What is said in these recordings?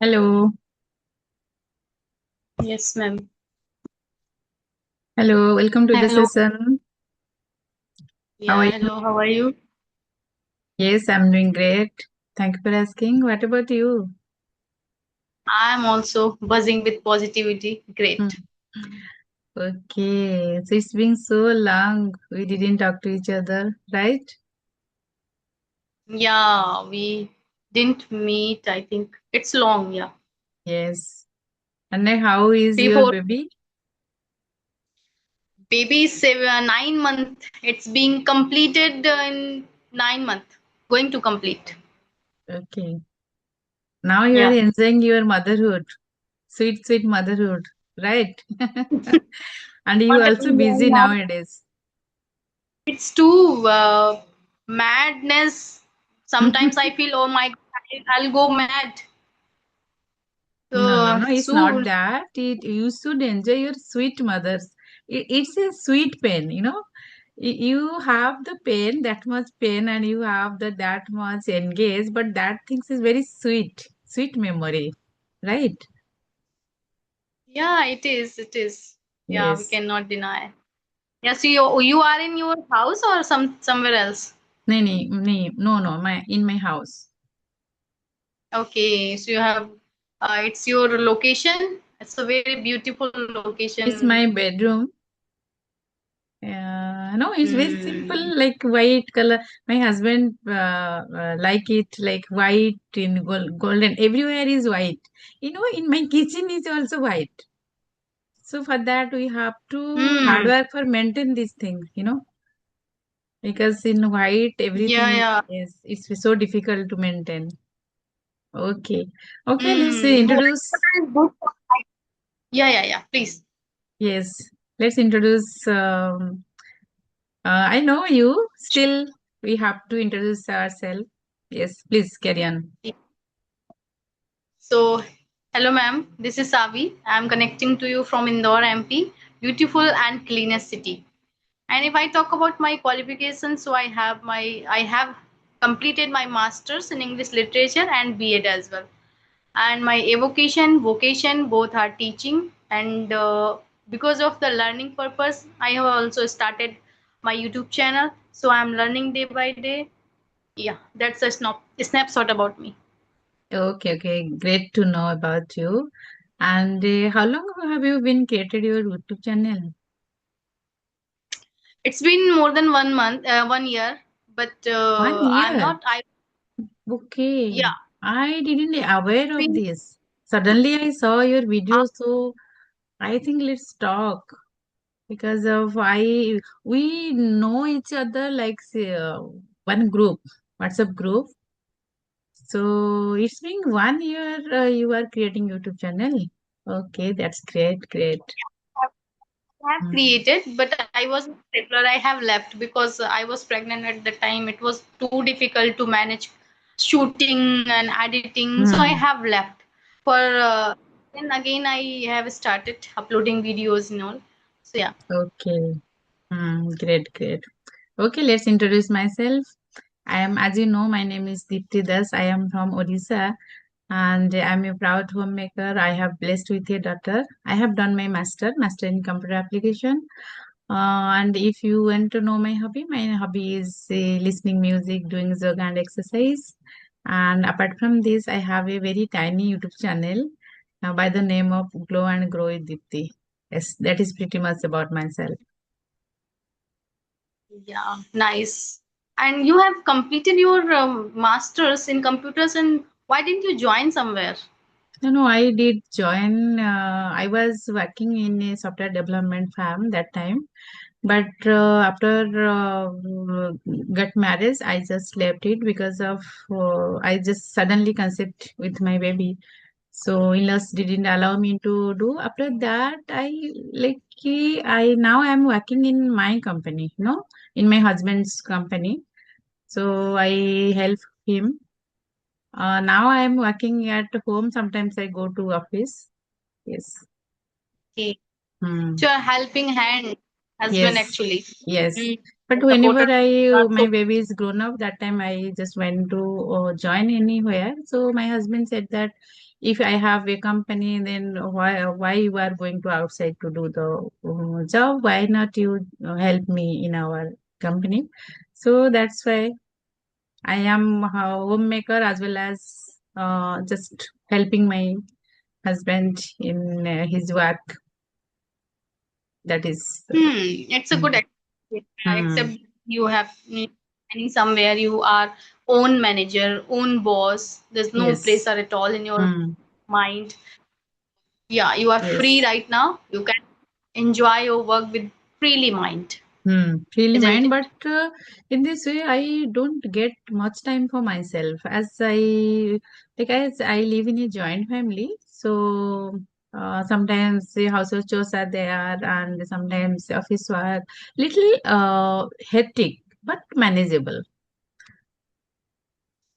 Hello. Yes, ma'am. Hello. Welcome to the Hello. session. How are Yeah, you? hello. How are you? Yes, I'm doing great. Thank you for asking. What about you? I'm also buzzing with positivity. Hmm. Great. Okay. So it's been so long. We didn't talk to each other, right? Yeah, we didn't meet. I think it's long. Yeah, Yes. And then how is three, your four. baby? Baby is 9 months. It's being completed in 9 months. Going to complete. Okay. Now you are Yeah. enjoying your motherhood. Sweet, sweet motherhood, right? And you Not also enjoying busy now. nowadays. It's too madness. Sometimes I feel, oh my God, I'll go mad. No, no, So no. It's not soon. that. You should enjoy your sweet mothers. It's a sweet pain, you know. You have the pain, that much pain, and you have that much engaged, but that things is very sweet, sweet memory, right? Yeah, it is. It is. Yeah, we Yes. cannot deny. Yeah, so you are in your house or somewhere else? No, my in my house. Okay, so you have it's your location. It's a very beautiful It's location. my bedroom. No, it's very Hmm. simple, like white color. My husband like it like white in golden. Everywhere is white. You know, in my kitchen is also white. So for that we have to hard Hmm. work for maintain these things. You know, because in white Yeah, everything yeah. is it's so difficult to maintain. Okay, okay. Let's Hmm. introduce. Water is good for life. Yeah, yeah, yeah. Please. Yes, let's introduce. I know you. Still, we have to introduce ourselves. Yes, please carry on. So, hello, ma'am. This is Savi. I'm connecting to you from Indore, MP, beautiful and cleanest city. And if I talk about my qualifications, so I have completed my masters in English literature and B.Ed as well. And my evocation, vocation, both are teaching. And because of the learning purpose, I have also started my YouTube channel. So I'm learning day by day. Yeah, that's a snapshot about me. Okay, okay. Great to know about you. And how long have you been created your YouTube channel? It's been more than 1 month, 1 year, but One I'm year. not. I Okay. Yeah, I didn't aware of been this. Suddenly I saw your video, so I think let's talk because of I we know each other like say, one group, WhatsApp group. So it's been 1 year you are creating YouTube channel. Okay, that's great, great. have Mm. created, but I was regular. I have left because I was pregnant at the time. It was too difficult to manage shooting and editing, so I Hmm. have left. For then again, I have started uploading videos and all. So yeah, Okay. Great, great. Okay, let's introduce myself. I am, as you know, my name is Deepti Das. I am from Odisha and I'm a proud homemaker. I have blessed with a daughter. I have done my master in computer application. And if you want to know my hobby is listening music, doing yoga and exercise. And apart from this, I have a very tiny YouTube channel by the name of Glow and Grow with Deepti. Yes, that is pretty much about myself. yeah, nice. And you have completed your masters in computers, and why didn't you join somewhere? No, no, I did join. I was working in a software development firm that time, but after got married, I just left it because of I just suddenly conceived with my baby. So in-laws didn't allow me to do. After that, I now am working in my company, in my husband's company. So I help him. Now I am working at home. Sometimes I go to office. Yes. Okay. Hmm. So a helping hand husband Yes. actually. Yes. Mm. But Supporter. whenever my So baby is grown up, that time I just went to join anywhere. So my husband said that if I have a company, then why you are going to outside to do the job? Why not you help me in our company? So that's why I am a homemaker as well as just helping my husband in his work. That is. It's a good Mm. experience. Hmm. Except you have any somewhere you are own manager, own boss. There's no Yes. pressure at all in your Hmm. mind. Yeah, you are free Yes. right now. You can enjoy your work with freely mind, Freely isn't mind, it? but in this way, I don't get much time for myself. As I live in a joint family, so sometimes the household chores are there, and sometimes the office work, little hectic, but manageable.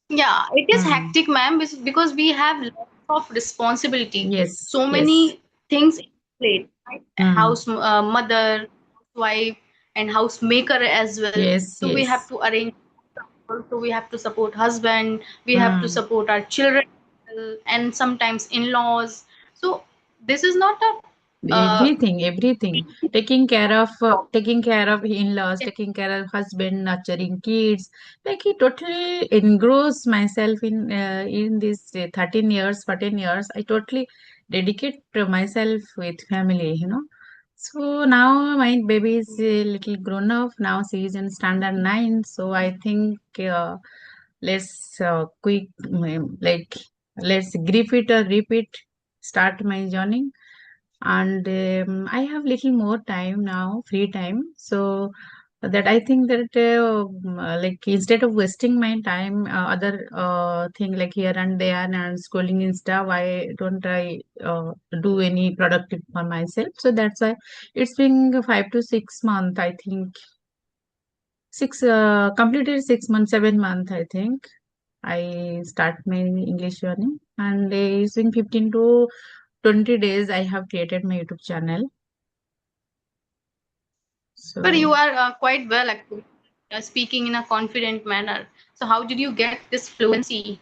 Yeah, it is Hmm. hectic, ma'am, because we have lots of responsibility, Yes, so yes. many things in plate, right? Hmm. House mother, wife, and housemaker as well. Yes, So we have yes. to arrange. Also, we have to support husband. We have to Hmm. support our children, and sometimes in-laws. So this is not a Everything, taking care of in-laws, it, taking care of husband, nurturing kids. Like he totally engrossed myself in this 13 years, 14 years. I totally dedicate to myself with family, So now my baby is a little grown up. Now she is in standard 9. So I think let's quick like let's grip it or repeat, start my journey. And I have little more time now, free time, so that I think that like instead of wasting my time other thing like here and there and scrolling insta, why don't I do any productive for myself? So that's why it's been 5 to 6 months, I think. Six completed 6 months, 7 months, I think. I start my English journey, and it's been 15 to 20 days I have created my YouTube channel. but you So, are quite well actually, speaking in a confident manner. So how did you get this fluency?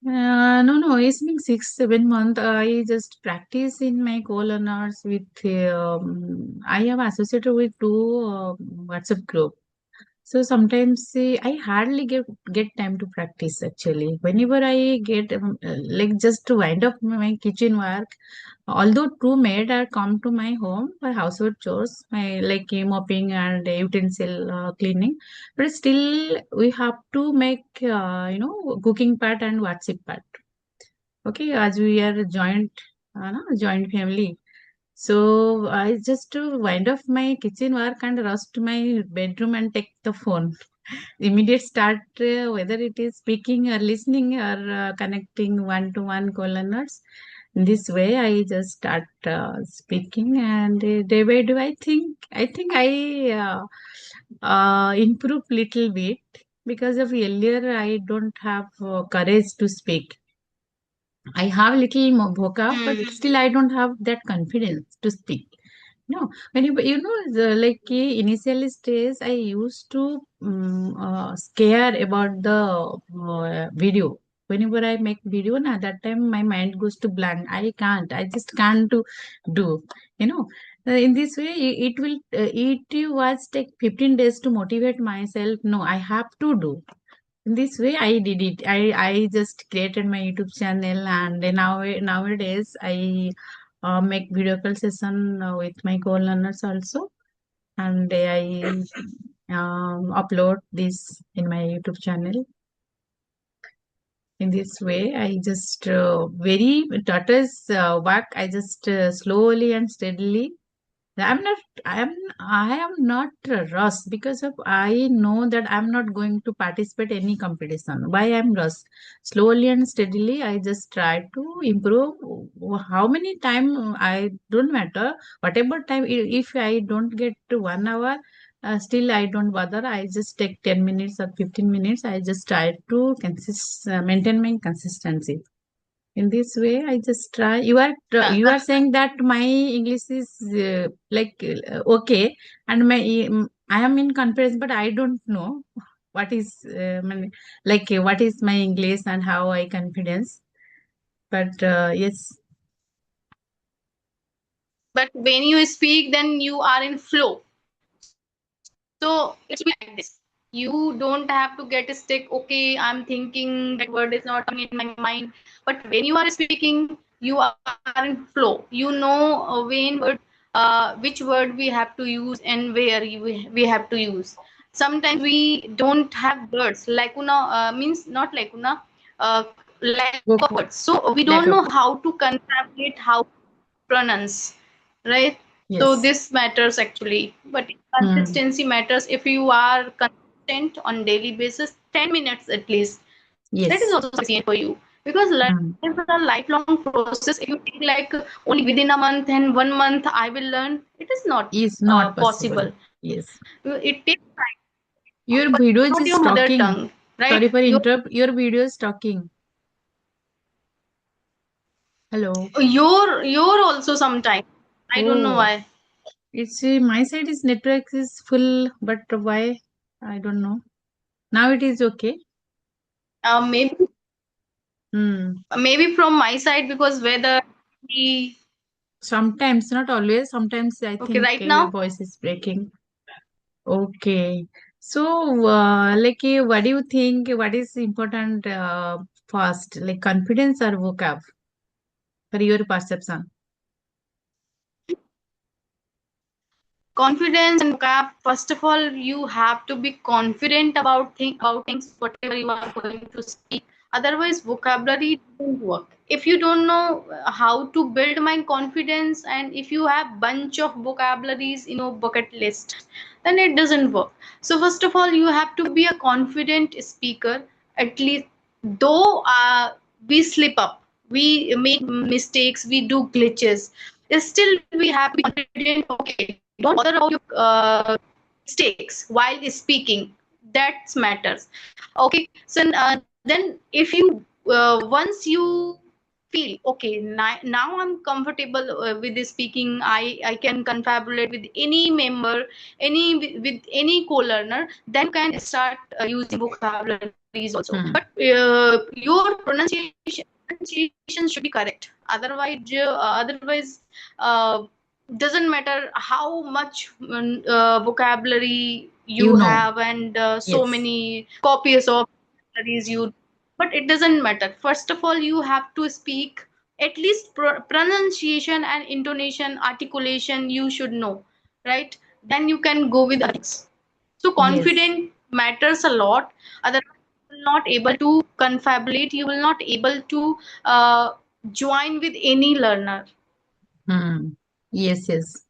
no, it's been 6, 7 months. I just practice in my co-learners with, I am associated with two WhatsApp group. So sometimes I hardly get time to practice actually. Whenever I get like just to wind up my kitchen work, although two maid are come to my home for household chores, my like mopping and utensil cleaning, but still we have to make cooking part and WhatsApp part. Okay, as we are a joint family. So I just to wind up my kitchen work and rush to my bedroom and take the phone. Immediate start, whether it is speaking or listening or connecting one to one co-learners. In this way, I just start speaking, and day by day, I think I improve little bit, because of earlier I don't have courage to speak. I have little more vocab, but Hmm. still I don't have that confidence to speak. No, when like initial stage, I used to scare about the video. Whenever I make video, na that time my mind goes to blank. I can't. I just can't to do. You know, in this way, it will. It was take 15 days to motivate myself. No, I have to do. In this way I did it. I just created my YouTube channel, and nowadays I make video call session with my co-learners also, and I upload this in my YouTube channel. In this way I just very tortoise work. I just slowly and steadily. I'm not. I am not rushed, because of I know that I'm not going to participate any competition. Why I'm rushed? Slowly and steadily, I just try to improve. How many time I don't matter. Whatever time, if I don't get to 1 hour, still I don't bother. I just take 10 minutes or 15 minutes. I just try to maintain my consistency. In this way I just try. You are saying that my English is okay, and I am in confidence, but I don't know what is what is my English and how I confidence. But yes, But when you speak, then you are in flow. So it should be like this. You don't have to get stuck. Okay, I'm thinking that word is not coming in my mind. But when you are speaking, you are in flow. You know when word, which word we have to use and where we have to use. Sometimes we don't have words. Lacuna means not lacuna, lack of voc- words. So we lack don't of know how to confabulate, how to pronounce, right? So yes. this matters actually, but Hmm. consistency matters. If you are consistent on daily basis, 10 minutes at least, that is Yes. also sufficient for you, because Hmm. learning is a lifelong process. If you think like only within a month and 1 month I will learn, it is not Is not possible. possible. Yes. It takes time. Your But video it's not is your mother talking. tongue, right? Sorry for interrupt. Your video is talking. Hello. Your also sometime, I don't know Oh, why. it's my side is network is full, but why? I don't know. Now it is okay. Maybe Hmm. from my side, because weather the Sometimes, not always. Sometimes I okay think right your now. voice is breaking. Okay. So, what do you think? What is important first, like confidence or vocab for your perception? Confidence and vocab. First of all, you have to be confident about things, whatever you are going to speak. Otherwise, vocabulary doesn't work. If you don't know how to build my confidence, and if you have bunch of vocabularies in your bucket list, then it doesn't work. So first of all, you have to be a confident speaker. At least, though we slip up, we make mistakes, we do glitches, still we have to be confident. Okay, don't bother about your mistakes while speaking. That matters. Okay, so then if you once you feel okay, now I'm comfortable with this speaking, I can confabulate with any member, with any co-learner, then you can start using vocabularies also. But Hmm. your pronunciation should be correct. Otherwise, doesn't matter how much vocabulary You you know. have, and so Yes. many copies of vocabularies you, but it doesn't matter. First of all, you have to speak at least pronunciation and intonation, articulation you should know, right? Then you can go with other things. So Yes. confident matters a lot. Otherwise, you will not able to confabulate, you will not able to join with any learner. Hmm. Yes. Yes.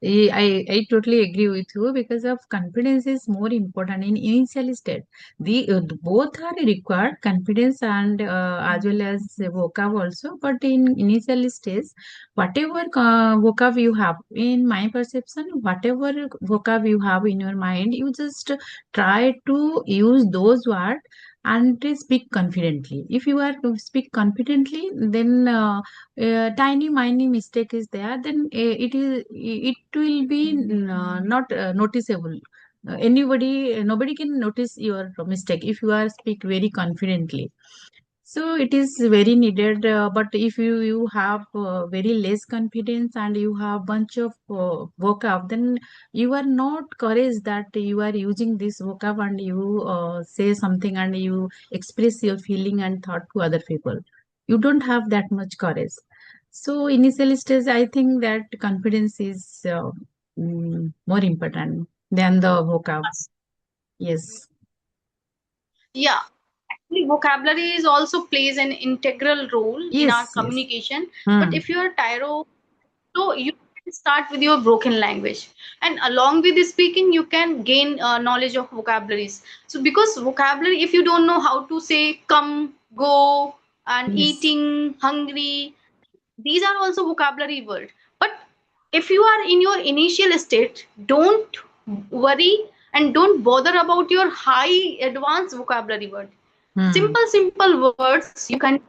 I totally agree with you because of confidence is more important in initial state. Both are required, confidence and as well as the vocab also. But in initial stage, whatever vocab you have, in my perception, whatever vocab you have in your mind, you just try to use those words and to speak confidently. If you are to speak confidently, then tiny minor mistake is there, then it will be not noticeable. Nobody can notice your mistake if you are speak very confidently. So it is very needed, but if you have very less confidence and you have bunch of vocab, then you are not courage that you are using this vocab and you say something and you express your feeling and thought to other people. You don't have that much courage. So initial stage, I think that confidence is more important than the vocab. Yes. Yeah, actually, vocabulary is also plays an integral role in our Yes. Yes. communication. But Hmm. if you are tyro, so you can start with your broken language, and along with the speaking, you can gain knowledge of vocabularies. So because vocabulary, if you don't know how to say come, go, and Yes. eating, hungry, these are also vocabulary word. But if you are in your initial state, don't worry and don't bother about your high advanced vocabulary word. Hmm. Simple words you can,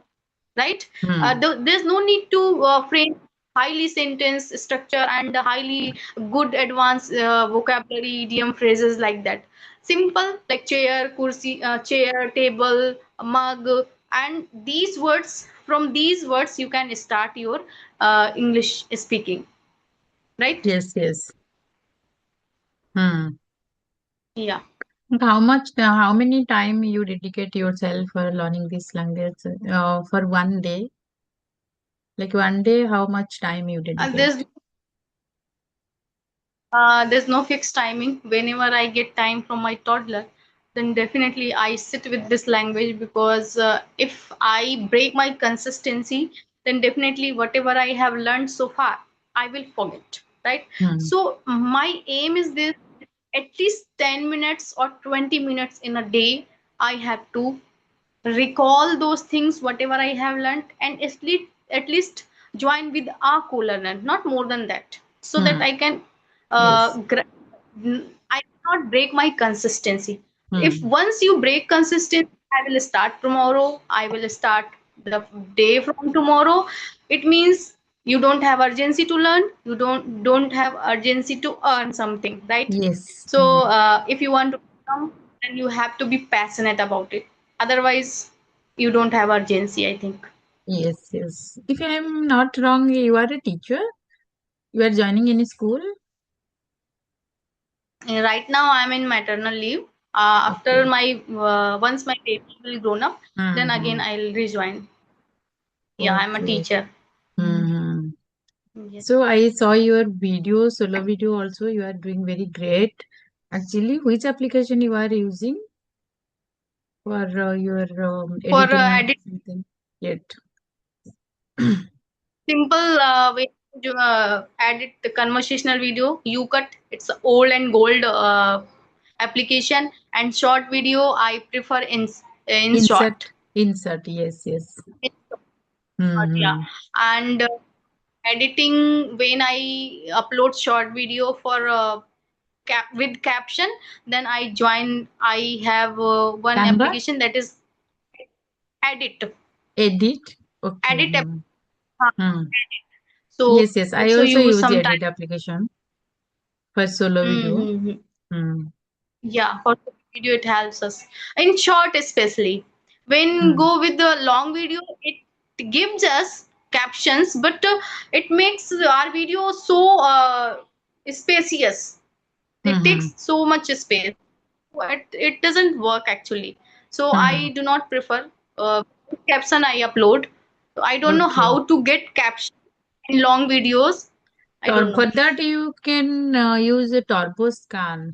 right? Hmm. There's no need to frame highly sentence structure and highly good advanced vocabulary idiom phrases like that. Simple like chair, kursi, chair, table, mug, and these words from these words you can start your English speaking, right? Yes, yes. Hmm. Yeah. How many time you dedicate yourself for learning this language? For one day, like one day, how much time you And dedicate? there's no fixed timing. Whenever I get time from my toddler, then definitely I sit with this language, because if I break my consistency, then definitely whatever I have learned so far, I will forget, right? Hmm. So my aim is this: at least 10 minutes or 20 minutes in a day, I have to recall those things whatever I have learned, and at least join with a co-learner, not more than that, so that Hmm. I can Yes. I cannot break my consistency. If Hmm. once you break consistency, I will start tomorrow, I will start the day from tomorrow. It means you don't have urgency to learn, you don't have urgency to earn something, right? Yes. So Hmm. if you want to become, then you have to be passionate about it. Otherwise, you don't have urgency, I think. Yes. Yes. If I am not wrong, you are a teacher. You are joining any school? Right now, I'm in maternal leave. After Okay. my once my baby will grown up, then again Mm-hmm. I'll rejoin. Yeah, I'm a Okay. teacher. Mm-hmm. Yes. So I saw your video, solo video also. You are doing very great. Actually, which application you are using for your For editing edit something? Yet. simple way to edit the conversational video, UCut. It's a old and gold application, and short video I prefer in Insert, short. insert. Yes, yes. In short, yeah. Mm-hmm. And editing, when I upload short video for with caption, then I have one Canva, application that is edit edit. Okay. edit Hmm. Hmm. so Yes, yes. I also also use use sometimes. edit application for solo video. Mm-hmm. Hmm. Yeah, for the video it helps us in short, especially when Hmm. go with the long video, it gives us captions, but it makes our video so spacious. It Hmm. takes so much space. It doesn't work actually. So Hmm. I do not prefer caption I upload. So I don't know Okay. how to get caption in long videos. I don't know. For that, you can use a turbo scan,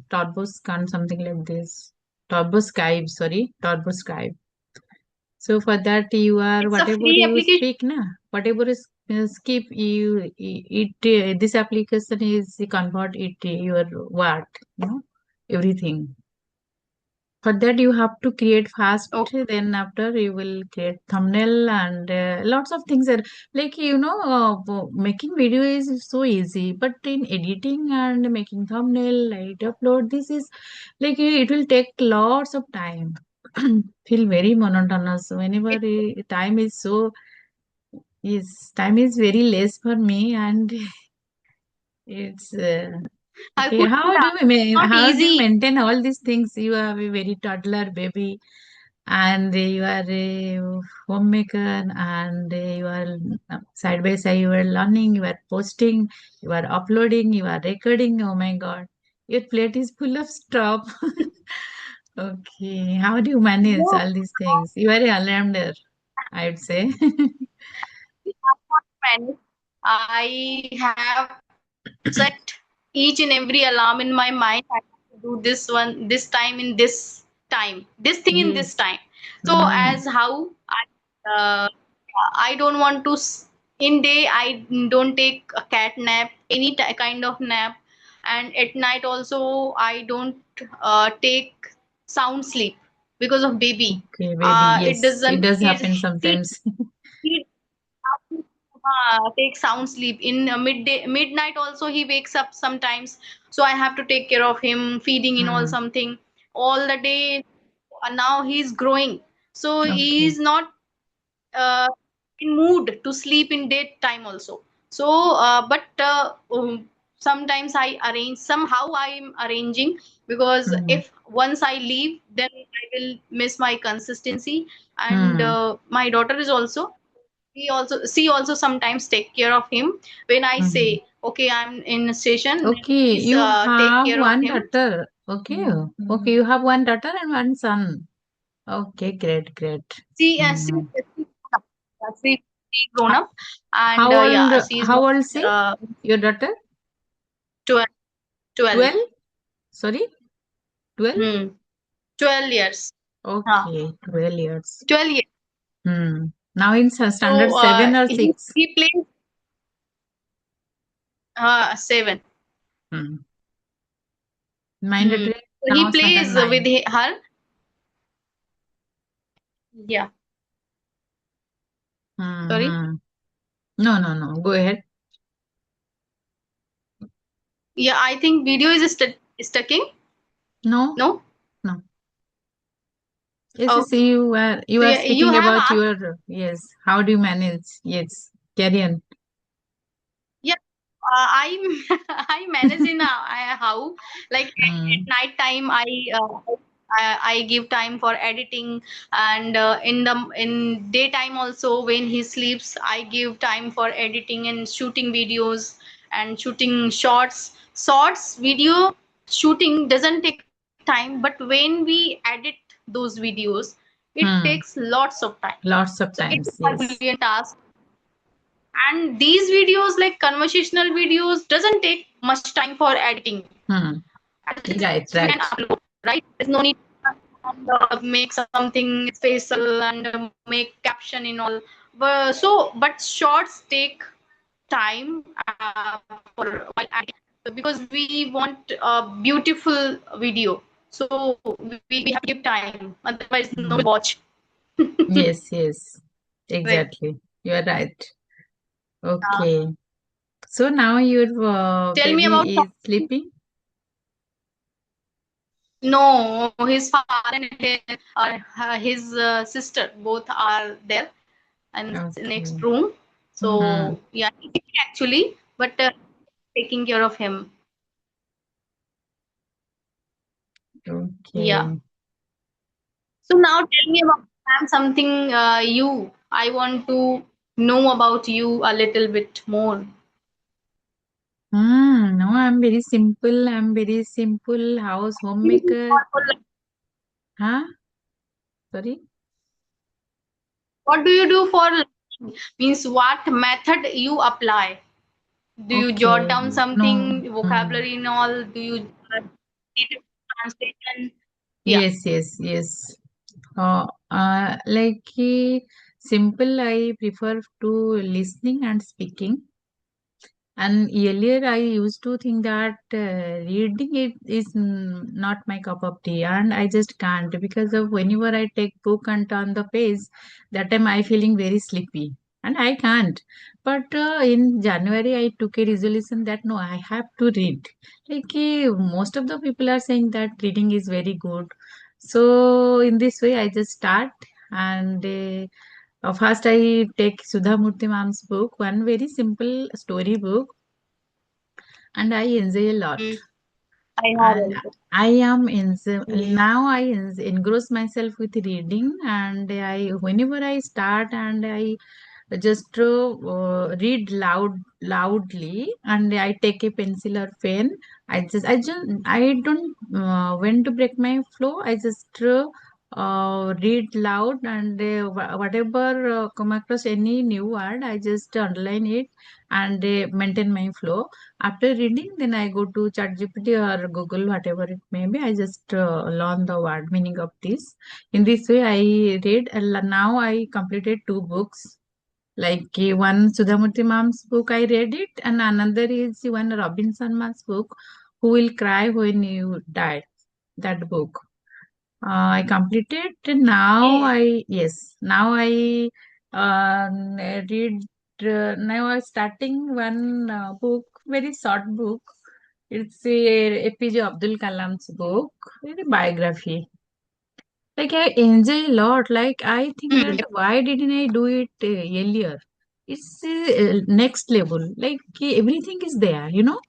something like this. Turbo Skype, sorry, Turbo Skype. So for that, you are It's a whatever free you application. speak, na, whatever is skip this application is convert it your word, you know, everything. For that, you have to create fast. Okay. Then after you will create thumbnail and lots of things are like making video is so easy, but in editing and making thumbnail, like upload, this is like it will take lots of time. Feel very monotonous whenever time is so time is very less for me, and it's I okay. could say that it's not How do you easy. maintain all these things? You have a very toddler baby, and you are a homemaker, and you are side by side. You are learning. You are posting. You are uploading. You are recording. Oh my God, your plate is full of stuff. Okay, how do you manage No, all these things? You are a all-rounder, I would say. manage. I have set each and every alarm in my mind. I have to do this one, this time in this time, this thing in this Yes. time. So Mm. as how I don't want to in day I don't take a cat nap, any kind of nap, and at night also I don't take sound sleep because of baby. Okay, baby. It Yes, it doesn't. does happen sometimes. He take sound sleep in midnight also he wakes up sometimes, so I have to take care of him, feeding in all Mm. something all the day. Now he's growing, so he Okay. is not uh, in mood to sleep in daytime also. So sometimes I arrange, somehow I'm arranging, because Mm. if once I leave, then I will miss my consistency. And Mm. my daughter is also. she also sometimes take care of him. When I say Mhm. okay, I'm in a station, then Okay, she's you take have care of one him. daughter. Okay, okay, you have one daughter and one son. Okay, great, great. She Mm. she grown up, and How old? yeah, she's How old is she? uh, Your daughter? 12, 12. 12? Sorry, 12? 12 years. Huh. Okay, 12 years. 12 years. Hmm. Now in standard So 7 or 6? he plays 7. Hmm. My daughter is So now he standard plays with 9. her. Yeah. Hmm. Sorry. Hmm. No, no, no. Go ahead. Yeah, I think video is stucking. No, No. no. Yes, yes, Okay. you So are yeah, you speaking have about asked. your, yes. How do you manage? Yes. Carry on. Yeah, I I manage in how, like at Hmm. night time I give time for editing, and in daytime also when he sleeps I give time for editing and shooting videos and shooting shorts video. Shooting doesn't take time, but when we edit those videos it takes Hmm. lots of time. Lots So of it is times. my Yes. brilliant task. And these videos, like conversational videos, doesn't take much time for editing. Hmm. And just we Right, can right. upload, right? There's no need to make something special and make caption in all. But shorts take time for while editing. So because we want a beautiful video, so we have to give time. Otherwise, no Hmm. one watch. Yes, yes. Right. Exactly. You are right. Okay. So now your Tell me about baby is something. sleeping? No, his father and his sister both are there and next Okay. room. Hmm. So yeah, he's eating actually, but taking care of him. Yeah. Okay. So now tell me about Sam, something you. I want to know about you a little bit more. No, I'm very simple. I'm very simple house homemaker. Huh? Sorry? What do you do for learning? Means what method you apply? Do you jot Okay. down No. something, vocabulary and all? Do you read it translation? Yeah. Yes, yes, yes. Like simple, I prefer to listening and speaking. And earlier, I used to think that reading it is not my cup of tea, and I just can't because of whenever I take book and turn the page, that time I feeling very sleepy, and I can't. But in January, I took a resolution that no, I have to read. Like most of the people are saying that reading is very good, so in this way, I just start and. First, I take Sudha Murthy ma'am's book, one very simple story book, and I enjoy a lot. Mm, I have And also. I am in Mm. now I engross myself with reading, and I whenever I start and I just read loudly, and I take a pencil or pen. I don't when to break my flow. I just read loud, and whatever come across any new word, I just underline it and maintain my flow. After reading, then I go to ChatGPT or Google, whatever it may be. I just learn the word meaning of this. In this way, I read, and now I completed two books. Like one Sudhamurthy Mam's book, I read it, and another is one Robin Sharma's book, Who Will Cry When You Die. That book. I completed. Now Yeah. I yes. Now I read. Now I'm starting one book, very short book. It's a APJ Abdul Kalam's book, very biography. Like I enjoy a lot. Like I think that Mm. why didn't I do it earlier? It's next level. Like everything is there, you know.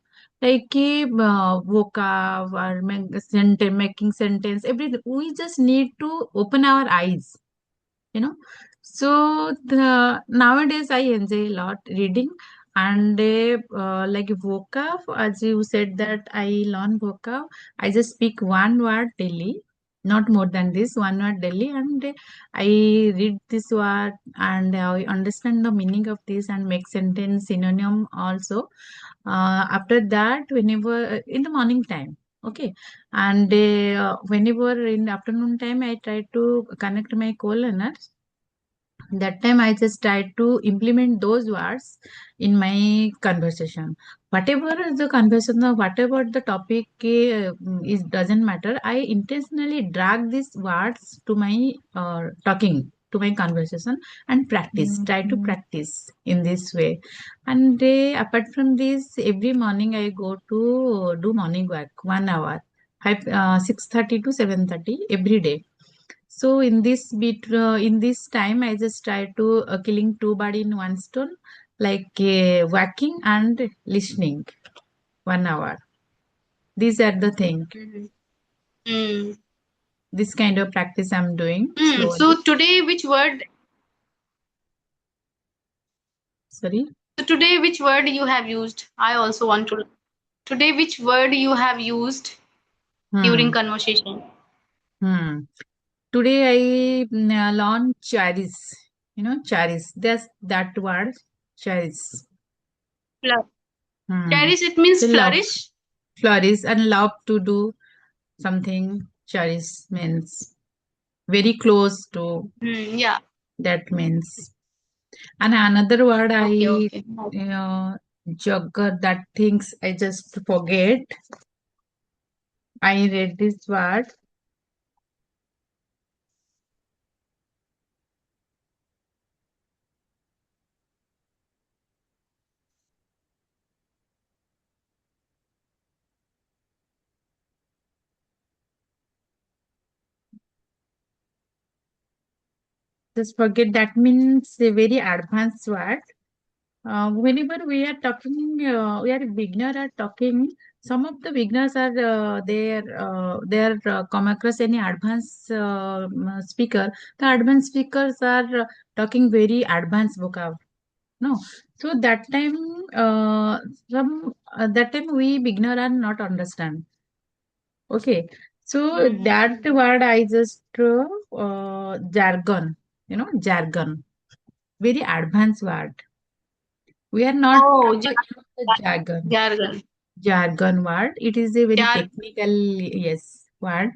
Like vocab or making sentence, everything. We just need to open our eyes, you know. So the nowadays I enjoy a lot reading and like vocab. As you said that I learn vocab, I just speak one word daily, not more than this one word daily, and I read this word and I understand the meaning of this and make sentence synonym also. After that, whenever in the morning time. Okay, and whenever in afternoon time, I try to connect my co-learners. That time I just tried to implement those words in my conversation. Whatever is the conversation or whatever the topic is doesn't matter, I intentionally drag these words to my talking, to my conversation, and practice, try to practice in this way. And apart from this, every morning I go to do morning work 1 hour, 6:30 to 7:30 every day. So in this time, I just try to killing two birds in one stone, like walking and listening 1 hour. These are the thing. Mhm. Mm. This kind of practice I'm doing Mm. slowly. So today, which word? Sorry. So today, which word you have used? I also want to. Today, which word you have used during Hmm. conversation? Hmm. Today I learned charis. You know, charis. That's that word. Charis. Flour- Hmm. Cherish, it means So love, flourish. flourish, and love to do something. Charis means very close to. Mm, yeah. That means. And another word Okay, I okay. jugger, that things I just forget. I read this word. Just forget, that means a very advanced word. Whenever we are talking, we are beginner are talking. Some of the beginners are come across any advanced speaker. The advanced speakers are talking very advanced vocab. No, so that time, some that time we beginner are not understand. Okay, so that Mhm. word I just jargon. You know, jargon, very advanced word. We are not Oh, use the jargon. jargon. Jargon word. It is a very Jar. technical, yes, word.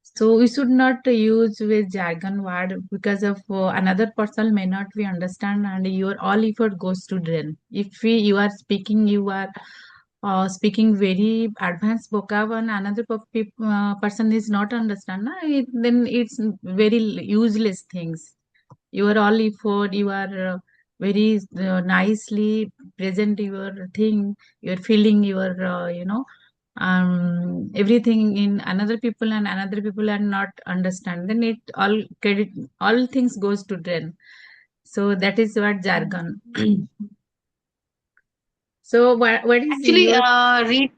So we should not use with jargon word because of another person may not be understand, and your all effort goes to drain. If you are speaking, you are speaking very advanced vocab and another person is not understand, na, then it's very useless things. You are all effort, you are very nicely present your thing, your feeling, your everything in another people, and another people are not understand, then it all credit, all things goes to drain. So that is what jargon. So what is Actually, your read.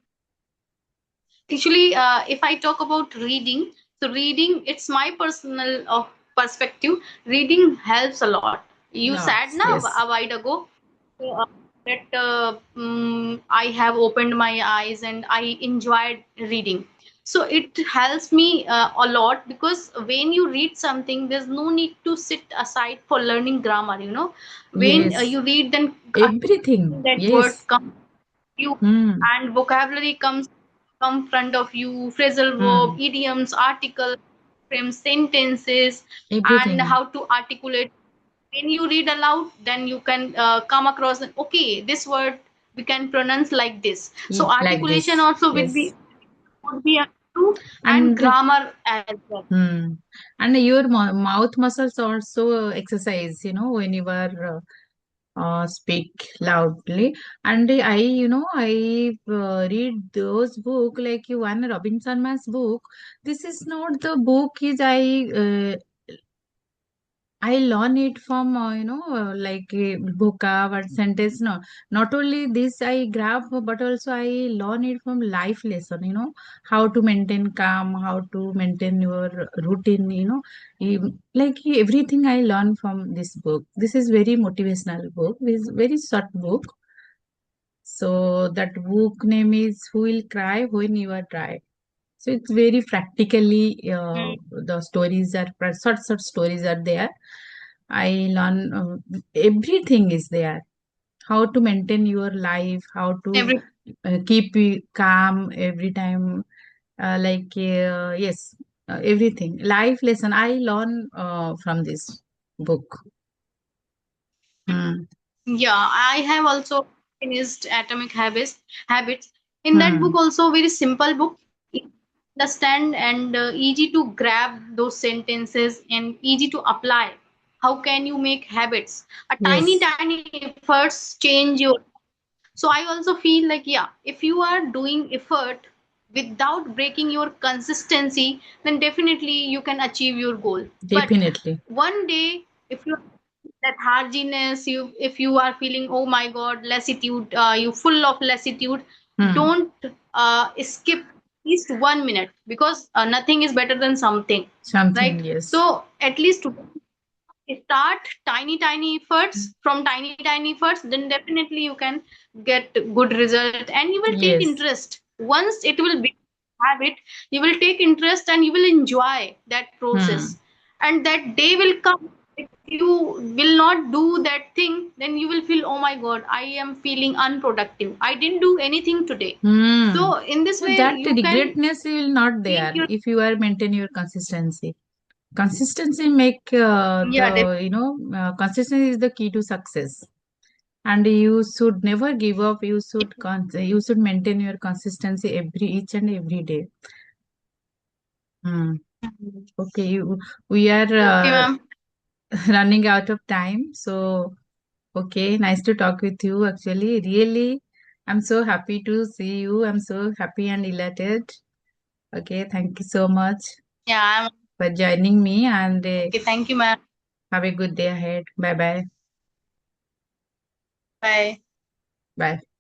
Actually, if I talk about reading, so reading, it's my personal perspective. Reading helps a lot. You said notes? now Yes. a while ago that I have opened my eyes and I enjoyed reading. So it helps me a lot because when you read something, there's no need to sit aside for learning grammar. You know, when Yes, you read, then everything, that word yes. comes you Hmm. and vocabulary come front of you, phrasal verb, Hmm. idioms, article, frame sentences, and Everything. how to articulate. When you read aloud, then you can come across okay, this word we can pronounce like this. So Like articulation this, also yes. would be a true, and And grammar as well. hmm. And your mouth muscles also exercise, when you are speak loudly. And I read those book like one Robin Sharma's book. This is not the book is I learn it from like vocab or sentence. No, not only this I grab, but also I learn it from life lesson. How to maintain calm, how to maintain your routine. Like everything I learn from this book. This is very motivational book. This is very short book. So that book name is "Who Will Cry When You Are Dry." So it's very practically, the stories are short stories are there. I learn everything is there. How to maintain your life, how to Every keep you calm every time. Yes, everything. Life lesson I learn from this book. Hmm. Yeah, I have also finished Atomic Habits. Habits. In that book, Hmm. also very simple book, easy to understand and easy to grab those sentences and easy to apply. How can you make habits? A tiny, Yes. tiny efforts change your. So I also feel like, yeah, if you are doing effort without breaking your consistency, then definitely you can achieve your goal. But Definitely. one day, if you that hardiness, if you are feeling, oh my god, lassitude, you full of lassitude, Hmm. don't skip at least 1 minute, because nothing is better than something, Something. right? Yes. So at least start tiny tiny efforts. From tiny tiny efforts, then definitely you can get good result and you will take Yes. interest. Once it will be habit, you will take interest and you will enjoy that Hmm. process. And that day will come, if you will not do that thing, then you will feel, oh my god, I am feeling unproductive, I didn't do anything today. Hmm. So in this So way that you can regretness will not take there your, if you are maintain your consistency. Consistency make yeah, the consistency is the key to success, and you should never give up. You should maintain your consistency every each and every day. Hmm. definitely. Okay, we are Okay, ma'am. running out of time. So okay, nice to talk with you. Actually, really, I'm so happy to see you. I'm so happy and elated. Okay, thank you so much Yeah, I'm for joining me, and okay. Thank you, ma'am. have a good day ahead. Bye bye. Bye. Bye.